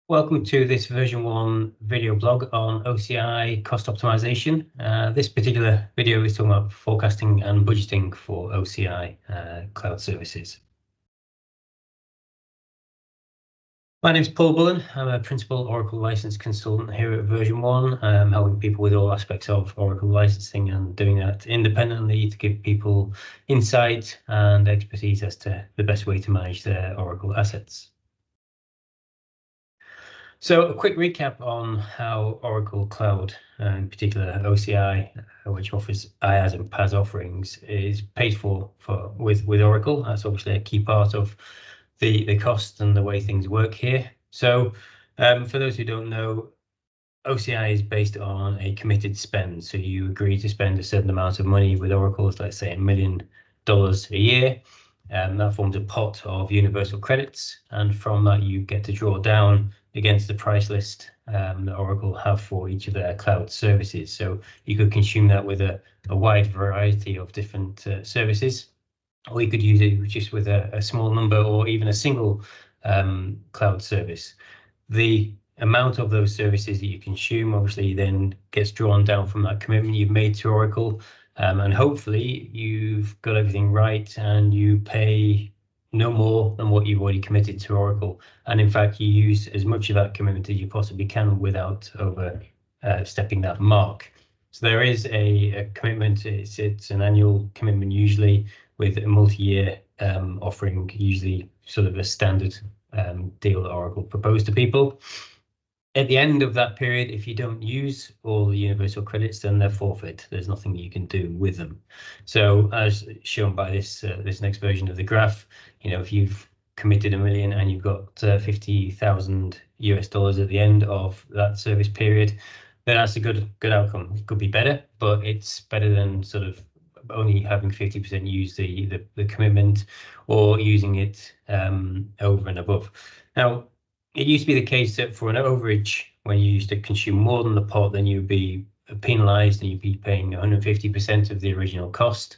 Welcome to this version 1 video blog on OCI cost optimization. This particular video is talking about forecasting and budgeting for OCI cloud services. My name is Paul Bullen. I'm a principal Oracle license consultant here at version 1. I'm helping people with all aspects of Oracle licensing and doing that independently to give people insight and expertise as to the best way to manage their Oracle assets. So a quick recap on how Oracle Cloud, in particular OCI, which offers IaaS and PaaS offerings, is paid for with Oracle. That's obviously a key part of the cost and the way things work here. So for those who don't know, OCI is based on a committed spend. So you agree to spend a certain amount of money with Oracle, let's say $1 million a year. That forms a pot of universal credits, and from that you get to draw down against the price list that Oracle have for each of their cloud services. So you could consume that with a wide variety of different services, or you could use it just with a small number or even a single cloud service. The amount of those services that you consume obviously then gets drawn down from that commitment you've made to Oracle, and hopefully you've got everything right and you pay no more than what you've already committed to Oracle, and in fact you use as much of that commitment as you possibly can without overstepping that mark. So there is a commitment. It's an annual commitment usually, with a multi-year offering, usually sort of a standard deal that Oracle proposed to people. At the end of that period, if you don't use all the universal credits, then they're forfeit. There's nothing you can do with them. So as shown by this next version of the graph, if you've committed $1 million and you've got $50,000 at the end of that service period, then that's a good outcome. It could be better, but it's better than sort of only having 50% use the commitment, or using it over and above. Now, it used to be the case that for an overage, when you used to consume more than the pot, then you'd be penalized and you'd be paying 150% of the original cost.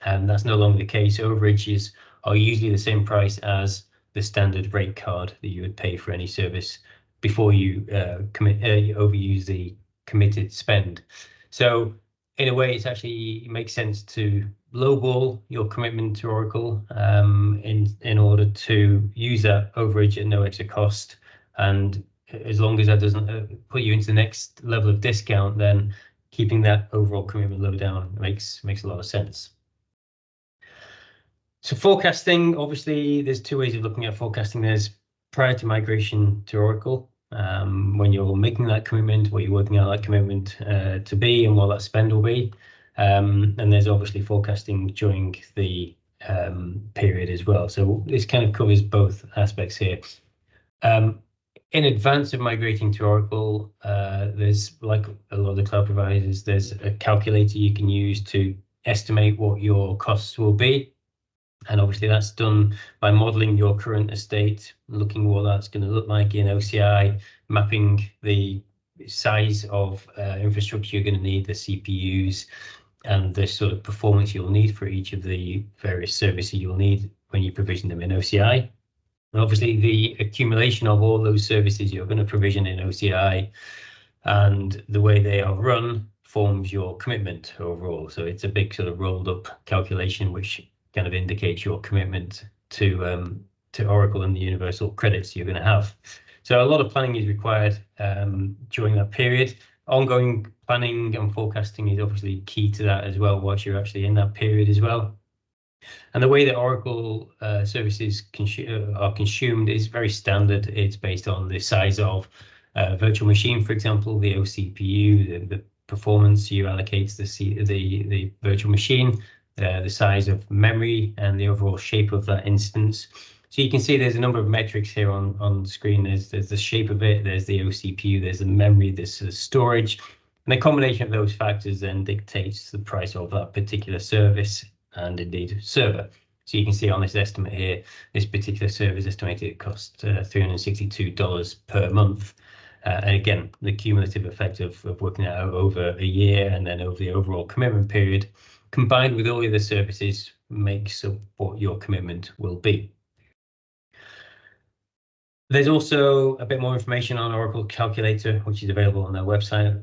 And that's no longer the case. Overages are usually the same price as the standard rate card that you would pay for any service before you overuse the committed spend. So in a way, it makes sense to lowball your commitment to Oracle in order to use that overage at no extra cost. And as long as that doesn't put you into the next level of discount, then keeping that overall commitment low down makes a lot of sense. So forecasting, obviously, there's two ways of looking at forecasting. There's prior to migration to Oracle, when you're making that commitment, what you're working out that commitment to be and what that spend will be. And there's obviously forecasting during the period as well. So this kind of covers both aspects here. In advance of migrating to Oracle, there's, like a lot of the cloud providers, there's a calculator you can use to estimate what your costs will be. And obviously that's done by modeling your current estate, looking what that's going to look like in OCI, mapping the size of infrastructure you're going to need, the CPUs, and the sort of performance you'll need for each of the various services you'll need when you provision them in OCI. And obviously the accumulation of all those services you're going to provision in OCI and the way they are run forms your commitment overall. So it's a big sort of rolled up calculation which kind of indicates your commitment to Oracle and the universal credits you're going to have. So a lot of planning is required during that period. Ongoing planning and forecasting is obviously key to that as well, whilst you're actually in that period as well. And the way that Oracle services are consumed is very standard. It's based on the size of virtual machine, for example, the OCPU, the performance you allocate to the virtual machine, the size of memory, and the overall shape of that instance. So you can see there's a number of metrics here on the screen. There's the shape of it, there's the OCPU, there's the memory, there's the storage. And the combination of those factors then dictates the price of that particular service and indeed server. So you can see on this estimate here, this particular server is estimated to cost $362 per month. And again, the cumulative effect of working that out over a year and then over the overall commitment period, combined with all the other services, makes up what your commitment will be. There's also a bit more information on Oracle Calculator, which is available on their website.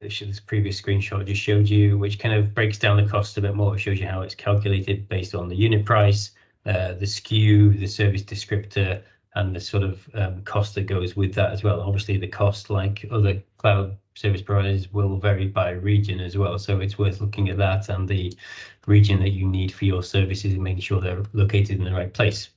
This previous screenshot just showed you, which kind of breaks down the cost a bit more. It shows you how it's calculated based on the unit price, the SKU, the service descriptor, and the sort of cost that goes with that as well. Obviously, the cost, like other cloud service providers, will vary by region as well. So it's worth looking at that and the region that you need for your services and making sure they're located in the right place.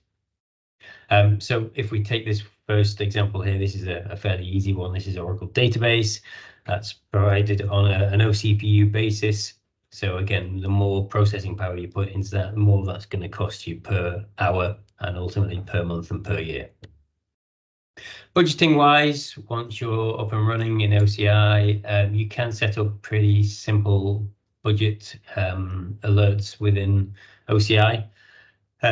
So if we take this first example here, this is a fairly easy one. This is Oracle database that's provided on an OCPU basis. So again, the more processing power you put into that, the more that's going to cost you per hour and ultimately per month and per year. Budgeting wise, once you're up and running in OCI, you can set up pretty simple budget alerts within OCI.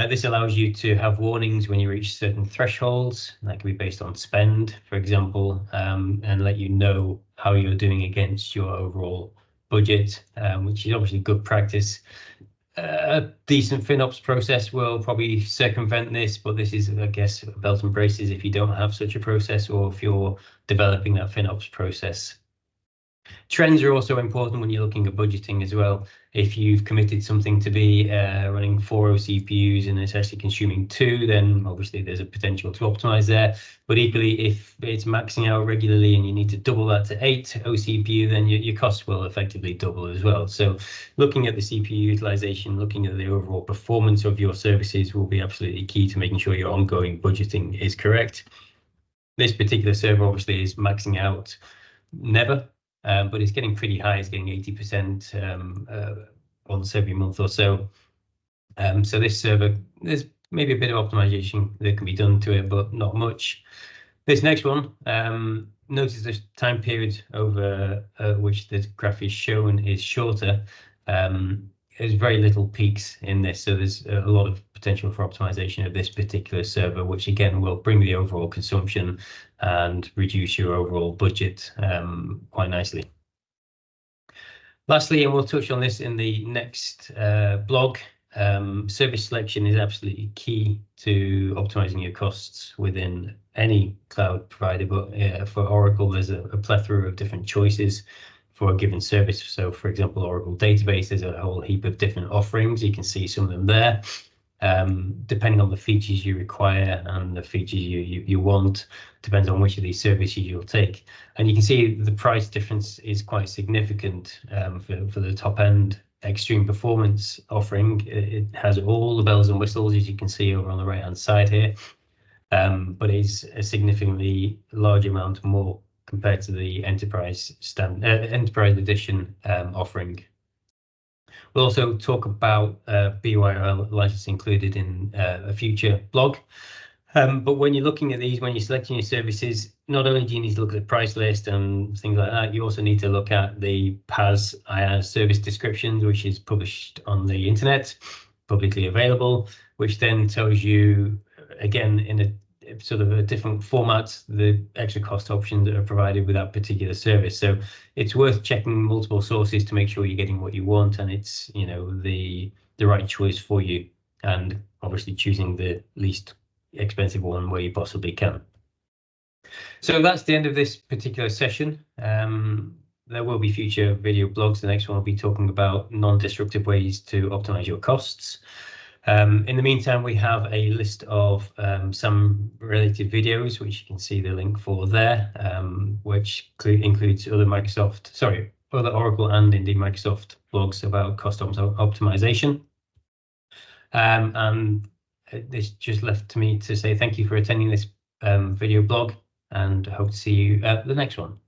This allows you to have warnings when you reach certain thresholds. That can be based on spend, for example, and let you know how you're doing against your overall budget, which is obviously good practice. A decent FinOps process will probably circumvent this, but this is, I guess, belt and braces if you don't have such a process or if you're developing that FinOps process. Trends are also important when you're looking at budgeting as well. If you've committed something to be running 4 OCPUs and it's actually consuming 2, then obviously there's a potential to optimize there. But equally, if it's maxing out regularly and you need to double that to 8 OCPU, then your costs will effectively double as well. So looking at the CPU utilization, looking at the overall performance of your services will be absolutely key to making sure your ongoing budgeting is correct. This particular server obviously is maxing out never. But it's getting pretty high. It's getting 80% once every month or so. So this server, there's maybe a bit of optimization that can be done to it, but not much. This next one, notice the time period over which the graph is shown is shorter. There's very little peaks in this, so there's a lot of potential for optimization of this particular server, which again will bring the overall consumption and reduce your overall budget quite nicely. Lastly, and we'll touch on this in the next blog, service selection is absolutely key to optimizing your costs within any cloud provider, but for Oracle, there's a plethora of different choices for a given service. So for example, Oracle database, there's a whole heap of different offerings. You can see some of them there. Depending on the features you require and the features you want, depends on which of these services you'll take. And you can see the price difference is quite significant for the top end extreme performance offering. It has all the bells and whistles, as you can see over on the right hand side here, but it's a significantly large amount more compared to the enterprise edition offering. We'll also talk about BYOL license included in a future blog. But when you're looking at these, when you're selecting your services, not only do you need to look at the price list and things like that, you also need to look at the PaaS IaaS service descriptions, which is published on the internet, publicly available, which then tells you, again, in a sort of a different format, the extra cost options that are provided with that particular service. So it's worth checking multiple sources to make sure you're getting what you want and it's, you know, the right choice for you, and obviously choosing the least expensive one where you possibly can. So that's the end of this particular session. There will be future video blogs. The next one will be talking about non-disruptive ways to optimize your costs. In the meantime, we have a list of some related videos, which you can see the link for there, which includes other Oracle and indeed Microsoft blogs about cost optimization. And this just left to me to say thank you for attending this video blog, and hope to see you at the next one.